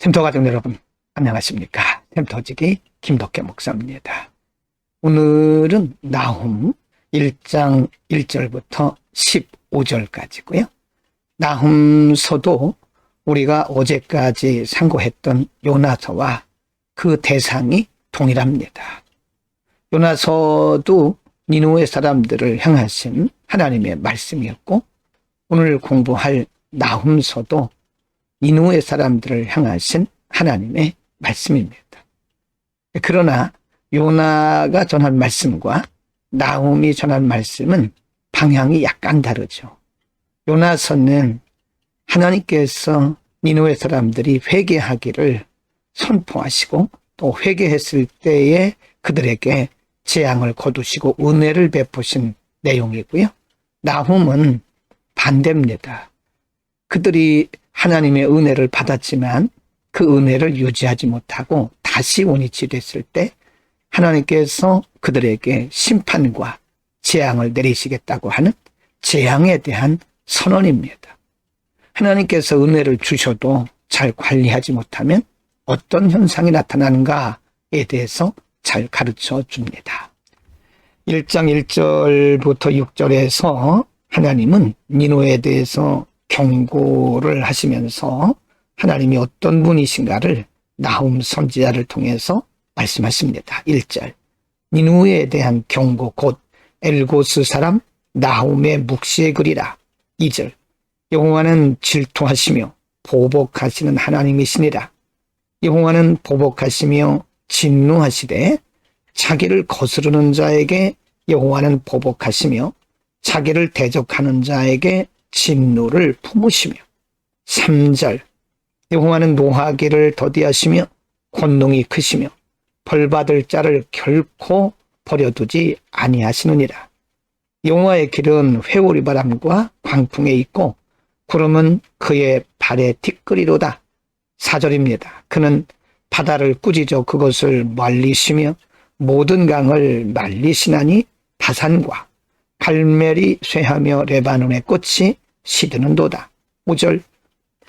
샘터 가족 여러분, 안녕하십니까? 샘터지기 김덕회 목사입니다. 오늘은 나훔 1장 1절부터 15절까지고요. 나훔서도 우리가 어제까지 상고했던 요나서와 그 대상이 동일합니다. 요나서도 니느웨 사람들을 향하신 하나님의 말씀이었고, 오늘 공부할 나훔서도 니느웨 사람들을 향하신 하나님의 말씀입니다. 그러나 요나가 전한 말씀과 나훔이 전한 말씀은 방향이 약간 다르죠. 요나서는 하나님께서 니느웨 사람들이 회개하기를 선포하시고, 또 회개했을 때에 그들에게 재앙을 거두시고 은혜를 베푸신 내용이고요. 나훔은 반대입니다. 그들이 하나님의 은혜를 받았지만 그 은혜를 유지하지 못하고 다시 원위치 됐을 때 하나님께서 그들에게 심판과 재앙을 내리시겠다고 하는 재앙에 대한 선언입니다. 하나님께서 은혜를 주셔도 잘 관리하지 못하면 어떤 현상이 나타나는가에 대해서 잘 가르쳐 줍니다. 1장 1절부터 6절에서 하나님은 니느웨에 대해서 경고를 하시면서 하나님이 어떤 분이신가를 나훔 선지자를 통해서 말씀하십니다. 1절, 니느웨에 대한 경고 곧 엘고스 사람 나훔의 묵시의 글이라. 2절, 여호와는 질투하시며 보복하시는 하나님이시니라. 여호와는 보복하시며 진노하시되 자기를 거스르는 자에게 여호와는 보복하시며 자기를 대적하는 자에게 진노를 품으시며. 3절, 여호와는 노하기를 더디하시며 권능이 크시며 벌받을 자를 결코 버려두지 아니하시느니라. 여호와의 길은 회오리 바람과 광풍에 있고 구름은 그의 발에 티끌이로다. 4절입니다. 그는 바다를 꾸짖어 그것을 말리시며 모든 강을 말리시나니 바산과 갈멜이 쇠하며 레바논의 꽃이 시드는도다. 5절,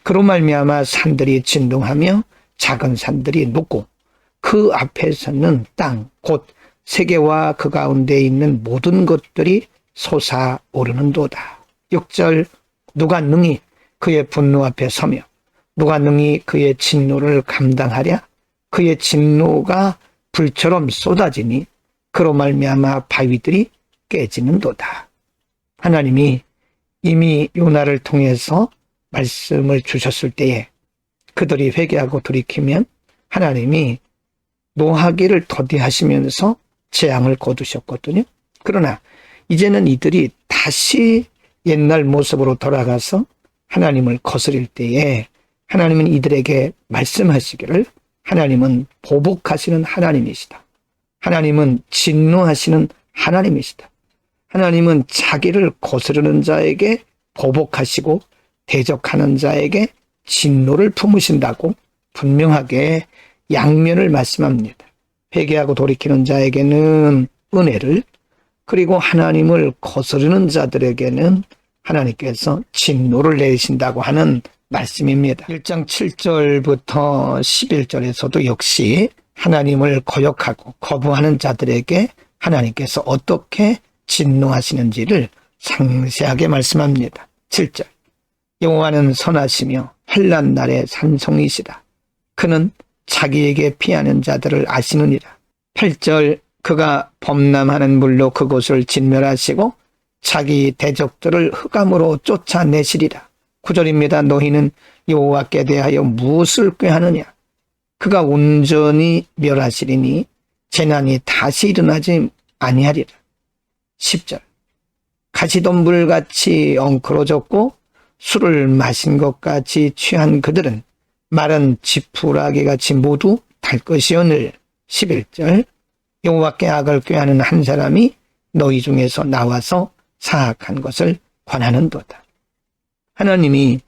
그로 말미암아 산들이 진동하며 작은 산들이 녹고 그 앞에서는 땅 곧 세계와 그 가운데 있는 모든 것들이 솟아오르는도다. 6절, 누가 능히 그의 분노 앞에 서며 누가 능히 그의 진노를 감당하랴. 그의 진노가 불처럼 쏟아지니 그로 말미암아 바위들이 깨지는도다. 하나님이 이미 요나를 통해서 말씀을 주셨을 때에 그들이 회개하고 돌이키면 하나님이 노하기를 더디하시면서 재앙을 거두셨거든요. 그러나 이제는 이들이 다시 옛날 모습으로 돌아가서 하나님을 거스릴 때에 하나님은 이들에게 말씀하시기를 하나님은 보복하시는 하나님이시다. 하나님은 진노하시는 하나님이시다. 하나님은 자기를 거스르는 자에게 보복하시고 대적하는 자에게 진노를 품으신다고 분명하게 양면을 말씀합니다. 회개하고 돌이키는 자에게는 은혜를, 그리고 하나님을 거스르는 자들에게는 하나님께서 진노를 내리신다고 하는 말씀입니다. 1장 7절부터 11절에서도 역시 하나님을 거역하고 거부하는 자들에게 하나님께서 어떻게 진노하시는지를 상세하게 말씀합니다. 7절, 여호와는 선하시며 환난 날의 산성이시다. 그는 자기에게 피하는 자들을 아시느니라. 8절, 그가 범람하는 물로 그곳을 진멸하시고 자기 대적들을 흑암으로 쫓아내시리라. 9절입니다. 너희는 여호와께 대하여 무엇을 꾀하느냐? 그가 온전히 멸하시리니 재난이 다시 일어나지 아니하리라. 10절, 가시덤불같이 엉클어졌고 술을 마신 것 같이 취한 그들은 마른 지푸라기같이 모두 달 것이오늘. 11절, 여호와께 악을 꾀하는 한 사람이 너희 중에서 나와서 사악한 것을 권하는도다. 하나님이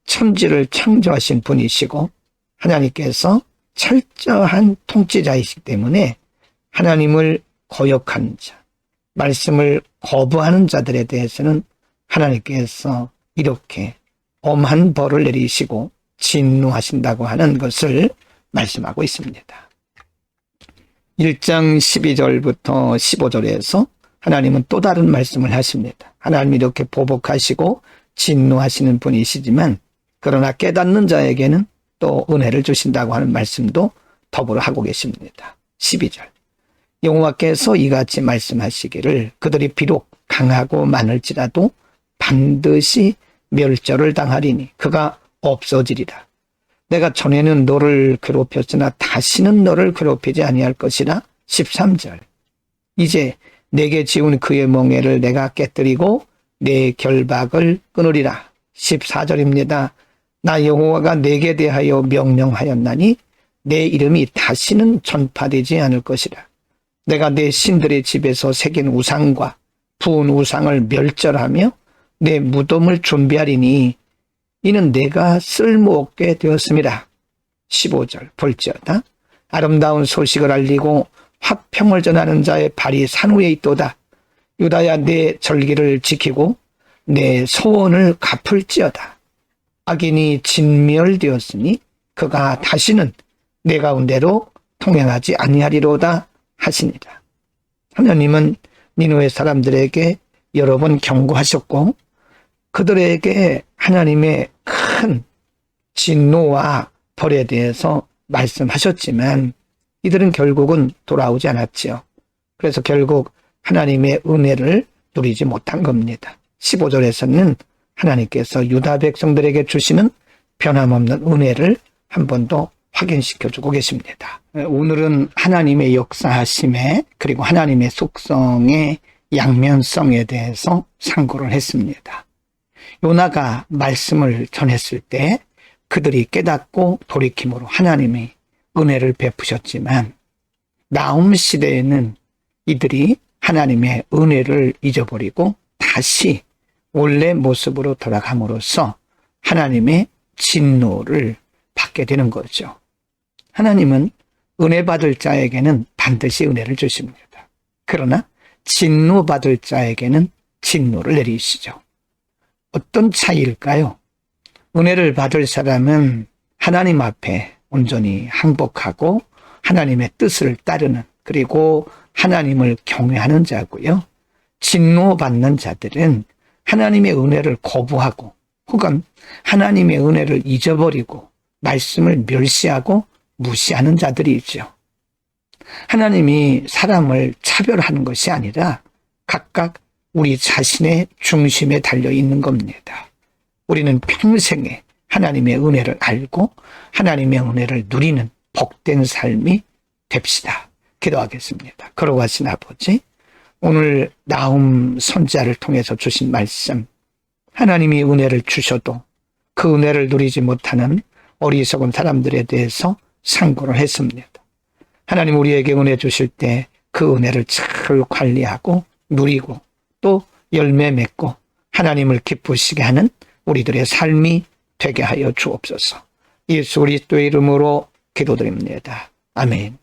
천지를 창조하신 분이시고 하나님께서 철저한 통치자이시기 때문에 하나님을 거역하는 자, 말씀을 거부하는 자들에 대해서는 하나님께서 이렇게 엄한 벌을 내리시고 진노하신다고 하는 것을 말씀하고 있습니다. 1장 12절부터 15절에서 하나님은 또 다른 말씀을 하십니다. 하나님이 이렇게 보복하시고 진노하시는 분이시지만 그러나 깨닫는 자에게는 또 은혜를 주신다고 하는 말씀도 더불어 하고 계십니다. 12절 여호와께서 이같이 말씀하시기를 그들이 비록 강하고 많을지라도 반드시 멸절을 당하리니 그가 없어지리라. 내가 전에는 너를 괴롭혔으나 다시는 너를 괴롭히지 아니할 것이라. 13절 이제 내게 지운 그의 멍에를 내가 깨뜨리고 내 결박을 끊으리라. 14절입니다. 나 여호와가 내게 대하여 명령하였나니 내 이름이 다시는 전파되지 않을 것이라. 내가 내 신들의 집에서 새긴 우상과 부은 우상을 멸절하며 내 무덤을 준비하리니 이는 내가 쓸모없게 되었음이라. 15절 볼지어다 아름다운 소식을 알리고 화평을 전하는 자의 발이 산 위에 있도다. 유다야 내 절기를 지키고 내 소원을 갚을지어다. 악인이 진멸되었으니 그가 다시는 내 가운데로 통행하지 아니하리로다 하시니라. 하나님은 니느웨 사람들에게 여러 번 경고하셨고 그들에게 하나님의 큰 진노와 벌에 대해서 말씀하셨지만 이들은 결국은 돌아오지 않았지요. 그래서 결국 하나님의 은혜를 누리지 못한 겁니다. 15절에서는 하나님께서 유다 백성들에게 주시는 변함없는 은혜를 한 번 더 확인시켜주고 계십니다. 오늘은 하나님의 역사하심에 그리고 하나님의 속성의 양면성에 대해서 상고를 했습니다. 요나가 말씀을 전했을 때 그들이 깨닫고 돌이킴으로 하나님이 은혜를 베푸셨지만 나움 시대에는 이들이 하나님의 은혜를 잊어버리고 다시 원래 모습으로 돌아감으로써 하나님의 진노를 받게 되는 거죠. 하나님은 은혜 받을 자에게는 반드시 은혜를 주십니다. 그러나 진노 받을 자에게는 진노를 내리시죠. 어떤 차이일까요? 은혜를 받을 사람은 하나님 앞에 온전히 항복하고 하나님의 뜻을 따르는 그리고 하나님을 경외하는 자고요. 진노받는 자들은 하나님의 은혜를 거부하고 혹은 하나님의 은혜를 잊어버리고 말씀을 멸시하고 무시하는 자들이죠. 하나님이 사람을 차별하는 것이 아니라 각각 우리 자신의 중심에 달려 있는 겁니다. 우리는 평생에 하나님의 은혜를 알고 하나님의 은혜를 누리는 복된 삶이 됩시다. 기도하겠습니다. 거룩하신 아버지, 오늘 나움 선지자를 통해서 주신 말씀, 하나님이 은혜를 주셔도 그 은혜를 누리지 못하는 어리석은 사람들에 대해서 상고를 했습니다. 하나님 우리에게 은혜 주실 때 그 은혜를 잘 관리하고 누리고 또 열매 맺고 하나님을 기쁘시게 하는 우리들의 삶이 되게 하여 주옵소서. 예수 그리스도의 이름으로 기도드립니다. 아멘.